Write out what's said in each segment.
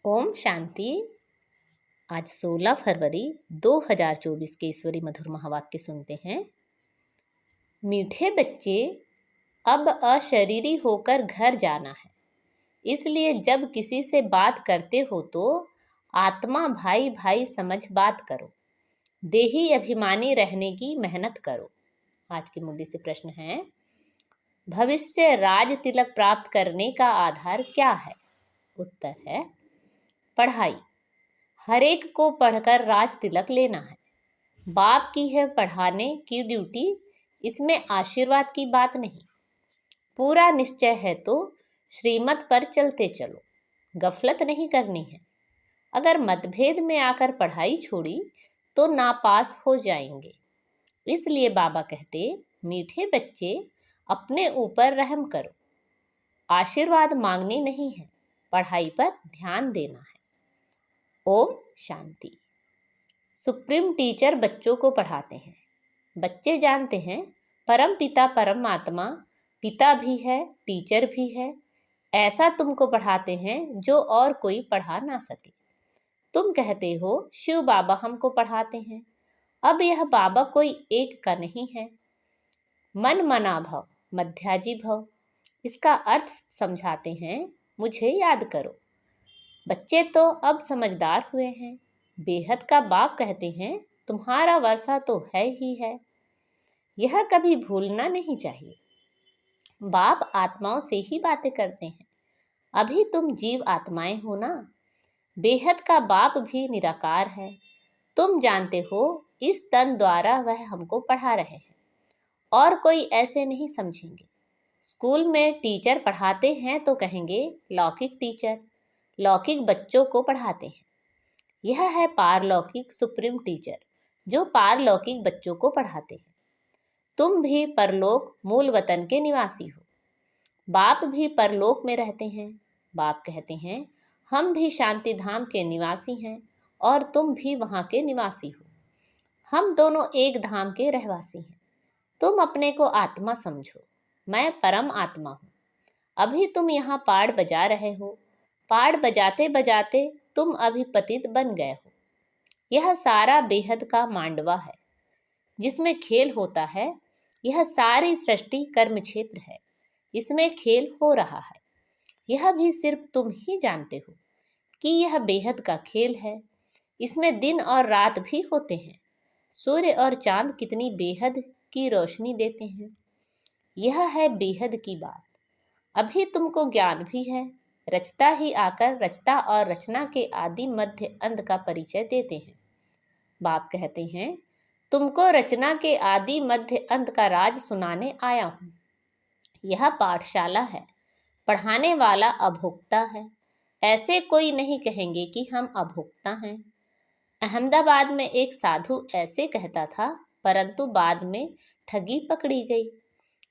ओम शांति। आज 16 फरवरी 2024 के ईश्वरी मधुर महावाक्य सुनते हैं। मीठे बच्चे, अब अशरीरी होकर घर जाना है, इसलिए जब किसी से बात करते हो तो आत्मा भाई भाई समझ बात करो, देही अभिमानी रहने की मेहनत करो। आज की मुद्दे से प्रश्न है, भविष्य राज तिलक प्राप्त करने का आधार क्या है? उत्तर है पढ़ाई। हर एक को पढ़कर राज तिलक लेना है। बाप की है पढ़ाने की ड्यूटी, इसमें आशीर्वाद की बात नहीं। पूरा निश्चय है तो श्रीमत पर चलते चलो, गफलत नहीं करनी है। अगर मतभेद में आकर पढ़ाई छोड़ी तो नापास हो जाएंगे। इसलिए बाबा कहते, मीठे बच्चे अपने ऊपर रहम करो। आशीर्वाद मांगने नहीं है, पढ़ाई पर ध्यान देना है। ओम शांति। सुप्रीम टीचर बच्चों को पढ़ाते हैं। बच्चे जानते हैं परम पिता परमात्मा पिता भी है, टीचर भी है। ऐसा तुमको पढ़ाते हैं जो और कोई पढ़ा ना सके। तुम कहते हो शिव बाबा हमको पढ़ाते हैं। अब यह बाबा कोई एक का नहीं है। मन मना भव मध्याजी भव, इसका अर्थ समझाते हैं। मुझे याद करो। बच्चे तो अब समझदार हुए हैं। बेहद का बाप कहते हैं, तुम्हारा वर्षा तो है ही है, यह कभी भूलना नहीं चाहिए। बाप आत्माओं से ही बातें करते हैं। अभी तुम जीव आत्माएं हो ना। बेहद का बाप भी निराकार है। तुम जानते हो इस तन द्वारा वह हमको पढ़ा रहे हैं, और कोई ऐसे नहीं समझेंगे। स्कूल में टीचर पढ़ाते हैं तो कहेंगे लौकिक टीचर, लौकिक बच्चों को पढ़ाते हैं। यह है पारलौकिक सुप्रीम टीचर जो पारलौकिक बच्चों को पढ़ाते हैं। तुम भी परलोक मूल वतन के निवासी हो। बाप भी परलोक में रहते हैं। बाप कहते हैं हम भी शांति धाम के निवासी हैं और तुम भी वहाँ के निवासी हो। हम दोनों एक धाम के रहवासी हैं। तुम अपने को आत्मा समझो, मैं परम आत्मा हूँ। अभी तुम यहाँ पाड़ बजा रहे हो। पाड़ बजाते बजाते तुम अभी पतित बन गए हो। यह सारा बेहद का मांडवा है जिसमें खेल होता है। यह सारी सृष्टि कर्म क्षेत्र है, इसमें खेल हो रहा है। यह भी सिर्फ तुम ही जानते हो कि यह बेहद का खेल है। इसमें दिन और रात भी होते हैं। सूर्य और चांद कितनी बेहद की रोशनी देते हैं। यह है बेहद की बात। अभी तुमको ज्ञान भी है। रचता ही आकर रचता और रचना के आदि मध्य अंत का परिचय देते हैं। बाप कहते हैं तुमको रचना के आदि मध्य अंत का राज सुनाने आया हूँ। यह पाठशाला है, पढ़ाने वाला अभोक्ता है। ऐसे कोई नहीं कहेंगे कि हम अभोक्ता हैं। अहमदाबाद में एक साधु ऐसे कहता था, परंतु बाद में ठगी पकड़ी गई।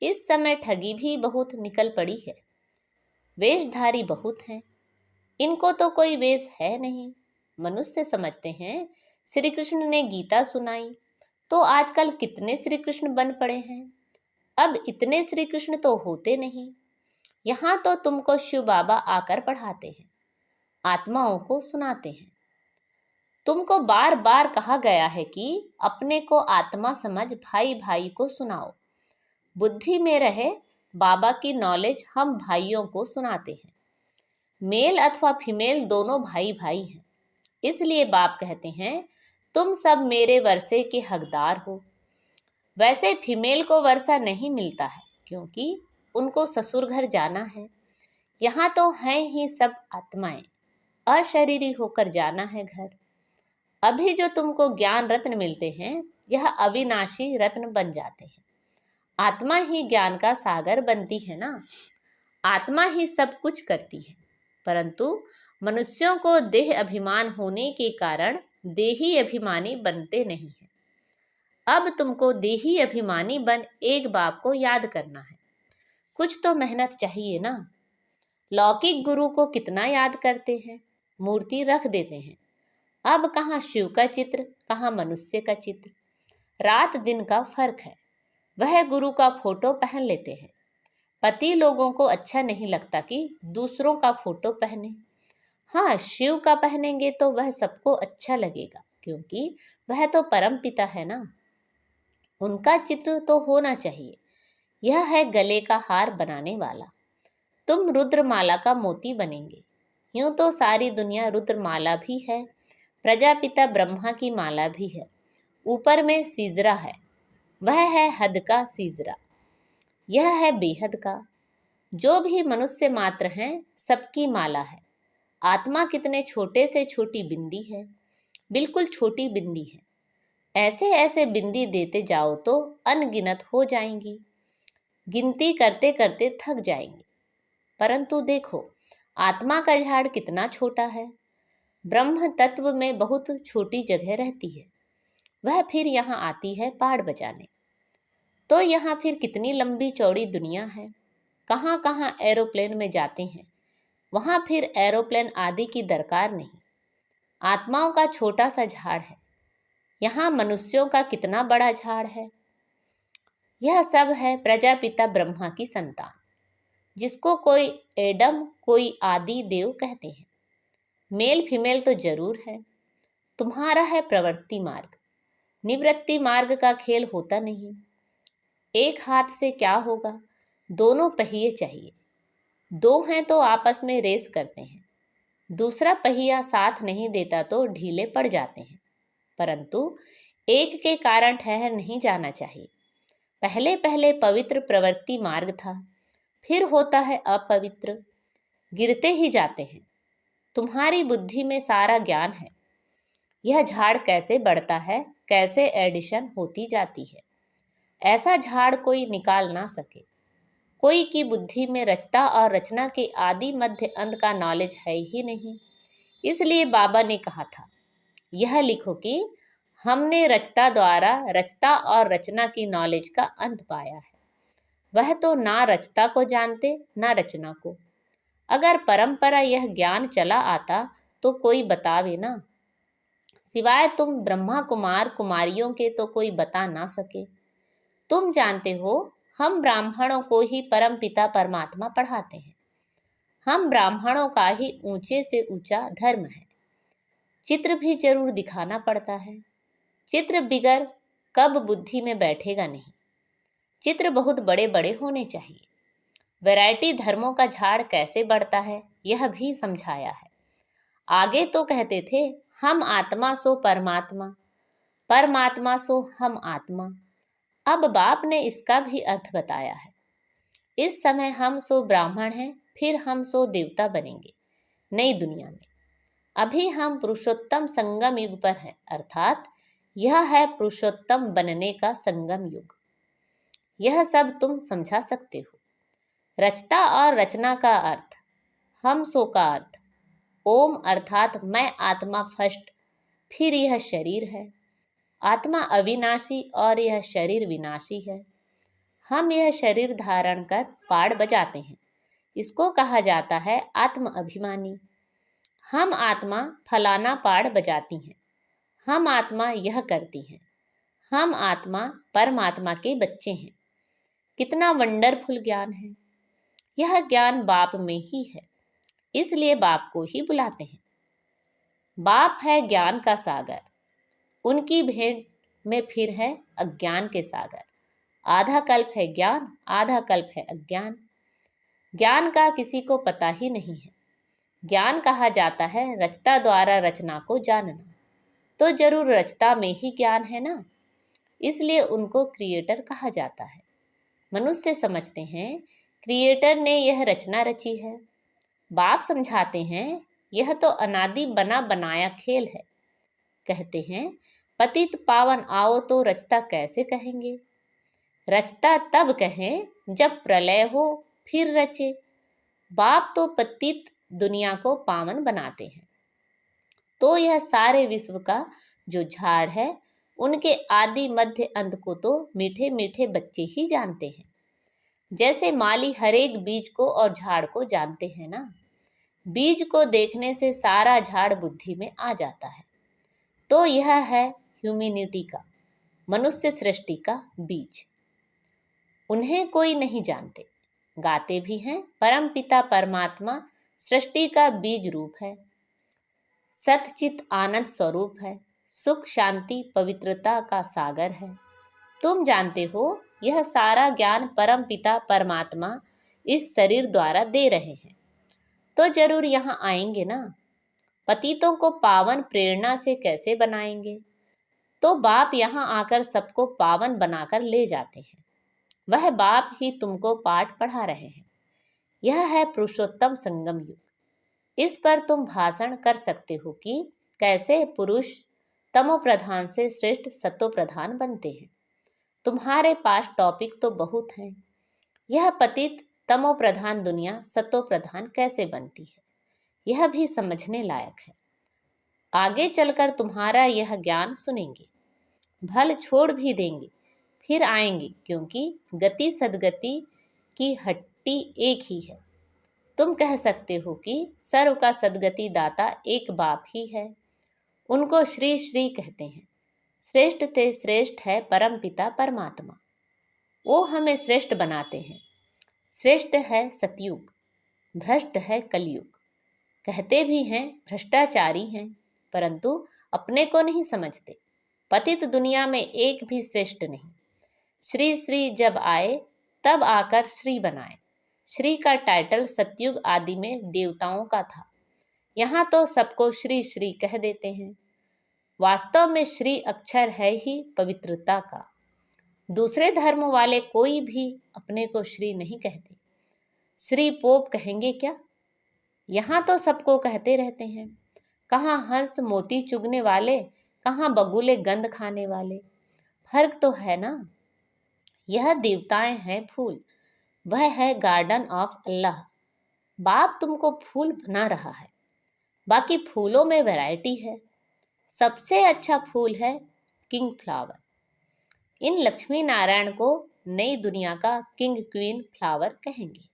इस समय ठगी भी बहुत निकल पड़ी है। वेशधारी बहुत हैं, इनको तो कोई वेश है नहीं। मनुष्य समझते हैं श्री कृष्ण ने गीता सुनाई तो आजकल कितने श्री कृष्ण बन पड़े हैं। अब इतने श्री कृष्ण तो होते नहीं। यहाँ तो तुमको शिव बाबा आकर पढ़ाते हैं, आत्माओं को सुनाते हैं। तुमको बार बार कहा गया है कि अपने को आत्मा समझ भाई भाई को सुनाओ। बुद्धि में रहे बाबा की नॉलेज हम भाइयों को सुनाते हैं। मेल अथवा फीमेल दोनों भाई भाई हैं। इसलिए बाप कहते हैं तुम सब मेरे वर्षे के हकदार हो। वैसे फीमेल को वर्षा नहीं मिलता है क्योंकि उनको ससुर घर जाना है। यहाँ तो हैं ही सब आत्माएं, अशरीरी होकर जाना है घर। अभी जो तुमको ज्ञान रत्न मिलते हैं यह अविनाशी रत्न बन जाते हैं। आत्मा ही ज्ञान का सागर बनती है ना। आत्मा ही सब कुछ करती है, परंतु मनुष्यों को देह अभिमान होने के कारण देही अभिमानी बनते नहीं हैं। अब तुमको देही अभिमानी बन एक बाप को याद करना है। कुछ तो मेहनत चाहिए ना। लौकिक गुरु को कितना याद करते हैं, मूर्ति रख देते हैं। अब कहाँ शिव का चित्र, कहाँ मनुष्य का चित्र। रात दिन का फर्क है। वह गुरु का फोटो पहन लेते हैं। पति लोगों को अच्छा नहीं लगता कि दूसरों का फोटो पहने। हाँ, शिव का पहनेंगे तो वह सबको अच्छा लगेगा, क्योंकि वह तो परम पिता है ना। उनका चित्र तो होना चाहिए। यह है गले का हार बनाने वाला। तुम रुद्रमाला का मोती बनेंगे। यूं तो सारी दुनिया रुद्रमाला भी है, प्रजापिता ब्रह्मा की माला भी है। ऊपर में सीजरा है, वह है हद का सीजरा, यह है बेहद का। जो भी मनुष्य मात्र हैं, सबकी माला है। आत्मा कितने छोटे से छोटी बिंदी है, बिल्कुल छोटी बिंदी है। ऐसे ऐसे बिंदी देते जाओ तो अनगिनत हो जाएंगी, गिनती करते करते थक जाएंगे। परंतु देखो, आत्मा का झाड़ कितना छोटा है। ब्रह्म तत्व में बहुत छोटी जगह रहती है। वह फिर यहाँ आती है पाड़ बजाने। तो यहाँ फिर कितनी लंबी चौड़ी दुनिया है। कहाँ कहाँ एरोप्लेन में जाते हैं, वहाँ फिर एरोप्लेन आदि की दरकार नहीं। आत्माओं का छोटा सा झाड़ है, यहाँ मनुष्यों का कितना बड़ा झाड़ है। यह सब है प्रजापिता ब्रह्मा की संतान, जिसको कोई एडम कोई आदि देव कहते हैं। मेल फीमेल तो जरूर है। तुम्हारा है प्रवृत्ति मार्ग, निवृत्ति मार्ग का खेल होता नहीं। एक हाथ से क्या होगा, दोनों पहिए चाहिए। दो हैं तो आपस में रेस करते हैं, दूसरा पहिया साथ नहीं देता तो ढीले पड़ जाते हैं। परंतु एक के कारण ठहर नहीं जाना चाहिए। पहले पहले पवित्र प्रवृत्ति मार्ग था, फिर होता है अपवित्र, गिरते ही जाते हैं। तुम्हारी बुद्धि में सारा ज्ञान है। यह झाड़ कैसे बढ़ता है, कैसे एडिशन होती जाती है, ऐसा झाड़ कोई निकाल ना सके। कोई की बुद्धि में रचता और रचना के आदि मध्य अंत का नॉलेज है ही नहीं। इसलिए बाबा ने कहा था, यह लिखो कि हमने रचता द्वारा रचता और रचना की नॉलेज का अंत पाया है। वह तो ना रचता को जानते ना रचना को। अगर परंपरा यह ज्ञान चला आता तो कोई बतावे ना। सिवाय तुम ब्रह्मा कुमार कुमारियों के तो कोई बता ना सके। तुम जानते हो, हम ब्राह्मणों को ही परम पिता परमात्मा पढ़ाते हैं। हम ब्राह्मणों का ही ऊंचे से ऊंचा धर्म है। चित्र भी जरूर दिखाना पड़ता है। चित्र बिगर कब बुद्धि में बैठेगा नहीं। चित्र बहुत बड़े बड़े होने चाहिए। वैरायटी धर्मों का झाड़ कैसे बढ़ता है, यह भी समझाया है। आगे तो कहते थे, हम आत्मा सो परमात्मा, परमात्मा सो हम आत्मा। अब बाप ने इसका भी अर्थ बताया है। इस समय हम सो ब्राह्मण हैं, फिर हम सो देवता बनेंगे नई दुनिया में। अभी हम पुरुषोत्तम संगम युग पर हैं, अर्थात यह है पुरुषोत्तम बनने का संगम युग। यह सब तुम समझा सकते हो। रचता और रचना का अर्थ, हम सो का अर्थ, ओम अर्थात मैं आत्मा फर्स्ट, फिर यह शरीर है। आत्मा अविनाशी और यह शरीर विनाशी है। हम यह शरीर धारण कर पाड़ बजाते हैं, इसको कहा जाता है आत्म अभिमानी। हम आत्मा फलाना पाड़ बजाती हैं, हम आत्मा यह करती हैं, हम आत्मा परमात्मा के बच्चे हैं। कितना वंडरफुल ज्ञान है। यह ज्ञान बाप में ही है, इसलिए बाप को ही बुलाते हैं। बाप है ज्ञान का सागर, उनकी भेंट में फिर है अज्ञान के सागर। आधा कल्प है ज्ञान, आधा कल्प है अज्ञान। ज्ञान का किसी को पता ही नहीं है। ज्ञान कहा जाता है रचता द्वारा रचना को जानना, तो जरूर रचता में ही ज्ञान है ना, इसलिए उनको क्रिएटर कहा जाता है। मनुष्य समझते हैं क्रिएटर ने यह रचना रची है। बाप समझाते हैं यह तो अनादि बना बनाया खेल है। कहते हैं पतित पावन आओ तो रचता कैसे कहेंगे। रचता तब कहें जब प्रलय हो फिर रचे। बाप तो पतित दुनिया को पावन बनाते हैं। तो यह सारे विश्व का जो झाड़ है, उनके आदि मध्य अंत को तो मीठे मीठे बच्चे ही जानते हैं। जैसे माली हर एक बीज को और झाड़ को जानते हैं ना। बीज को देखने से सारा झाड़ बुद्धि में आ जाता है। तो यह है ह्यूमैनिटी का, मनुष्य सृष्टि का बीज। उन्हें कोई नहीं जानते, गाते भी हैं परम पिता परमात्मा सृष्टि का बीज रूप है। सतचित आनंद स्वरूप है, सुख शांति पवित्रता का सागर है। तुम जानते हो यह सारा ज्ञान परम पिता परमात्मा इस शरीर द्वारा दे रहे हैं, तो जरूर यहाँ आएंगे ना। पतितों को पावन प्रेरणा से कैसे बनाएंगे? तो बाप यहाँ आकर सबको पावन बनाकर ले जाते हैं। वह बाप ही तुमको पाठ पढ़ा रहे हैं। यह है पुरुषोत्तम संगम युग। इस पर तुम भाषण कर सकते हो कि कैसे पुरुष तमो प्रधान से श्रेष्ठ सतो प्रधान बनते हैं। तुम्हारे पास टॉपिक तो बहुत हैं। यह पतित तमो प्रधान दुनिया सतो प्रधान कैसे बनती है, यह भी समझने लायक है। आगे चलकर तुम्हारा यह ज्ञान सुनेंगे, भल छोड़ भी देंगे, फिर आएंगे, क्योंकि गति सदगति की हट्टी एक ही है। तुम कह सकते हो कि सर्व का सदगति दाता एक बाप ही है। उनको श्री श्री कहते हैं। श्रेष्ठ ते श्रेष्ठ है परम पिता परमात्मा। वो हमें श्रेष्ठ बनाते हैं। श्रेष्ठ है सतयुग, भ्रष्ट है कलयुग। कहते भी हैं भ्रष्टाचारी हैं, परंतु अपने को नहीं समझते। पतित दुनिया में एक भी श्रेष्ठ नहीं। श्री श्री जब आए तब आकर श्री बनाए। श्री का टाइटल सतयुग आदि में देवताओं का था। यहाँ तो सबको श्री श्री कह देते हैं। वास्तव में श्री अक्षर है ही पवित्रता का। दूसरे धर्म वाले कोई भी अपने को श्री नहीं कहते। श्री पोप कहेंगे क्या? यहाँ तो सबको कहते रहते हैं। कहाँ हंस मोती चुगने वाले, कहाँ बगुले गंध खाने वाले। फर्क तो है ना। यह देवताएं हैं फूल, वह है गार्डन ऑफ अल्लाह। बाप तुमको फूल बना रहा है। बाकी फूलों में वैरायटी है। सबसे अच्छा फूल है किंग फ्लावर। इन लक्ष्मी नारायण को नई दुनिया का किंग क्वीन फ्लावर कहेंगे।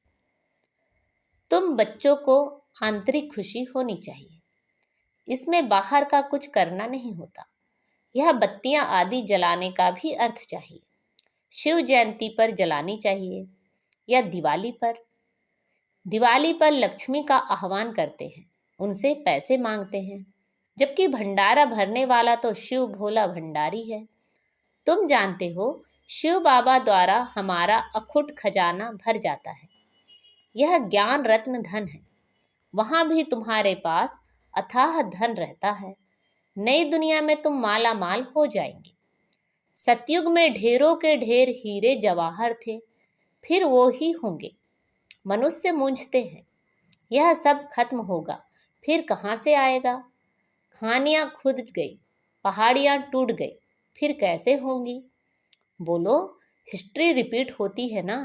तुम बच्चों को आंतरिक खुशी होनी चाहिए। इसमें बाहर का कुछ करना नहीं होता। यह बत्तियां आदि जलाने का भी अर्थ चाहिए। शिव जयंती पर जलानी चाहिए या दिवाली पर। दिवाली पर लक्ष्मी का आह्वान करते हैं, उनसे पैसे मांगते हैं, जबकि भंडारा भरने वाला तो शिव भोला भंडारी है। तुम जानते हो शिव बाबा द्वारा हमारा अखुट खजाना भर जाता है। यह ज्ञान रत्न धन है। वहाँ भी तुम्हारे पास अथाह धन रहता है। नई दुनिया में तुम माला माल हो जाएंगे। सतयुग में ढेरों के ढेर हीरे जवाहर थे, फिर वो ही होंगे। मनुष्य मूंझते हैं, यह सब खत्म होगा, फिर कहाँ से आएगा? खानियाँ खुद गई, पहाड़ियाँ टूट गई, फिर कैसे होंगी? बोलो, हिस्ट्री रिपीट होती है ना।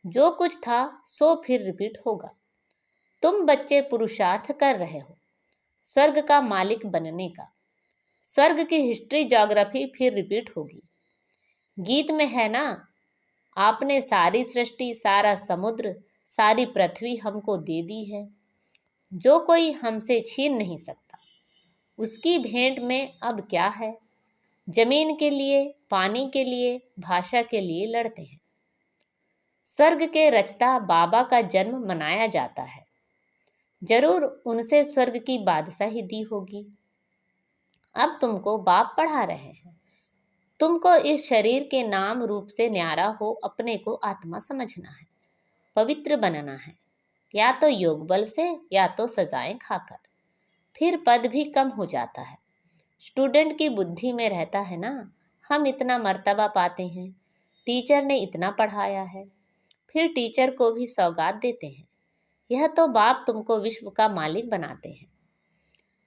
जो कुछ था सो फिर रिपीट होगा। तुम बच्चे पुरुषार्थ कर रहे हो स्वर्ग का मालिक बनने का। स्वर्ग की हिस्ट्री ज्योग्राफी फिर रिपीट होगी। गीत में है ना, आपने सारी सृष्टि, सारा समुद्र, सारी पृथ्वी हमको दे दी है, जो कोई हमसे छीन नहीं सकता। उसकी भेंट में अब क्या है? जमीन के लिए, पानी के लिए, भाषा के लिए लड़ते हैं। स्वर्ग के रचता बाबा का जन्म मनाया जाता है। जरूर उनसे स्वर्ग की बादशाही दी होगी। अब तुमको बाप पढ़ा रहे हैं। तुमको इस शरीर के नाम रूप से न्यारा हो अपने को आत्मा समझना है, पवित्र बनना है, या तो योग बल से या तो सजाएं खाकर। फिर पद भी कम हो जाता है। स्टूडेंट की बुद्धि में रहता है ना, हम इतना मर्तबा पाते हैं, टीचर ने इतना पढ़ाया है। फिर टीचर को भी सौगात देते हैं। यह तो बाप तुमको विश्व का मालिक बनाते हैं,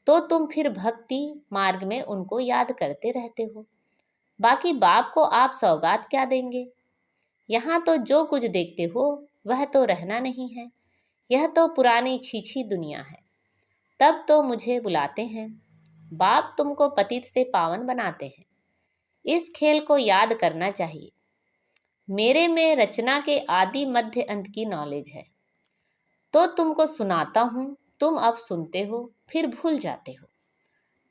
तो तुम फिर भक्ति मार्ग में उनको याद करते रहते हो। बाकी बाप को आप सौगात क्या देंगे? यहाँ तो जो कुछ देखते हो वह तो रहना नहीं है। यह तो पुरानी छीछी दुनिया है। तब तो मुझे बुलाते हैं। बाप तुमको पतित से पावन बनाते हैं। इस खेल को याद करना चाहिए। मेरे में रचना के आदि मध्य अंत की नॉलेज है, तो तुमको सुनाता हूँ। तुम अब सुनते हो, फिर भूल जाते हो।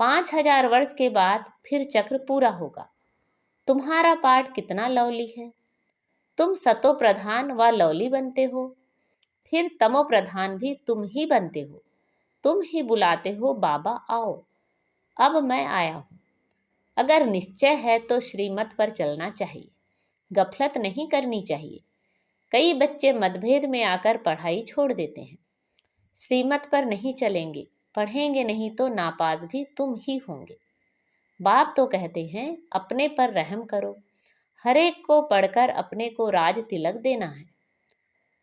5000 वर्ष के बाद फिर चक्र पूरा होगा। तुम्हारा पाठ कितना लवली है। तुम सतो प्रधान व लवली बनते हो, फिर तमो प्रधान भी तुम ही बनते हो। तुम ही बुलाते हो बाबा आओ, अब मैं आया हूँ। अगर निश्चय है तो श्रीमत पर चलना चाहिए, गफलत नहीं करनी चाहिए। कई बच्चे मतभेद में आकर पढ़ाई छोड़ देते हैं। श्रीमत पर नहीं चलेंगे, पढ़ेंगे नहीं तो नापास भी तुम ही होंगे। बाप तो कहते हैं अपने पर रहम करो, हर एक को पढ़कर अपने को राज तिलक देना है।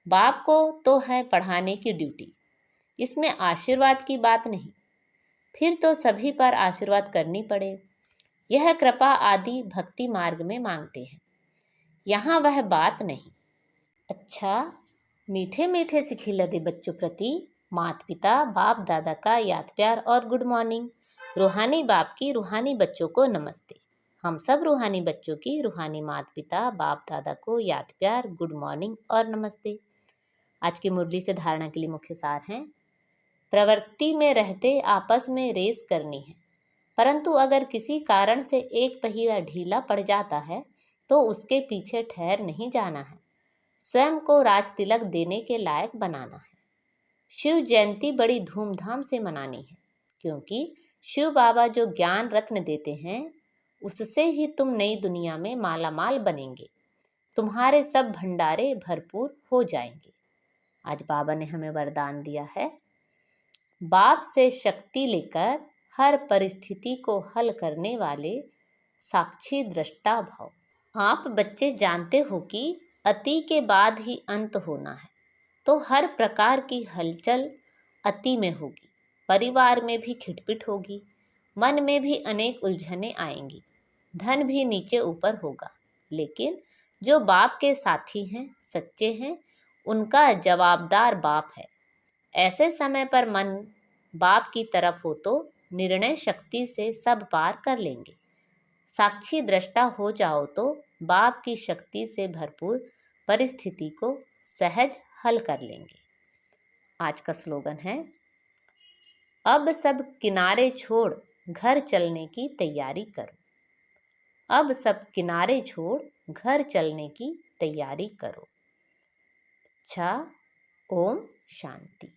बाप को तो है पढ़ाने की ड्यूटी, इसमें आशीर्वाद की बात नहीं। फिर तो सभी पर आशीर्वाद करनी पड़े। यह कृपा आदि भक्ति मार्ग में मांगते हैं, यहाँ वह बात नहीं। अच्छा, मीठे मीठे से खिलते बच्चों प्रति माता पिता बाप दादा का याद प्यार और गुड मॉर्निंग। रूहानी बाप की रूहानी बच्चों को नमस्ते। हम सब रूहानी बच्चों की रूहानी माता पिता बाप दादा को याद प्यार गुड मॉर्निंग और नमस्ते। आज की मुरली से धारणा के लिए मुख्य सार हैं। प्रवृत्ति में रहते आपस में रेस करनी है, परंतु अगर किसी कारण से एक पहिया ढीला पड़ जाता है तो उसके पीछे ठहर नहीं जाना है, स्वयं को राज तिलक देने के लायक बनाना है। शिव जयंती बड़ी धूमधाम से मनानी है, क्योंकि शिव बाबा जो ज्ञान रत्न देते हैं उससे ही तुम नई दुनिया में मालामाल बनेंगे, तुम्हारे सब भंडारे भरपूर हो जाएंगे। आज बाबा ने हमें वरदान दिया है, बाप से शक्ति लेकर हर परिस्थिति को हल करने वाले साक्षी दृष्टा भाव। आप बच्चे जानते हो कि अति के बाद ही अंत होना है, तो हर प्रकार की हलचल अति में होगी। परिवार में भी खिटपिट होगी, मन में भी अनेक उलझने आएंगी, धन भी नीचे ऊपर होगा। लेकिन जो बाप के साथी हैं, सच्चे हैं, उनका जवाबदार बाप है। ऐसे समय पर मन बाप की तरफ हो तो निर्णय शक्ति से सब पार कर लेंगे। साक्षी दृष्टा हो जाओ तो बाप की शक्ति से भरपूर परिस्थिति को सहज हल कर लेंगे। आज का स्लोगन है, अब सब किनारे छोड़ घर चलने की तैयारी करो। अब सब किनारे छोड़ घर चलने की तैयारी करो। अच्छा, ओम शांति।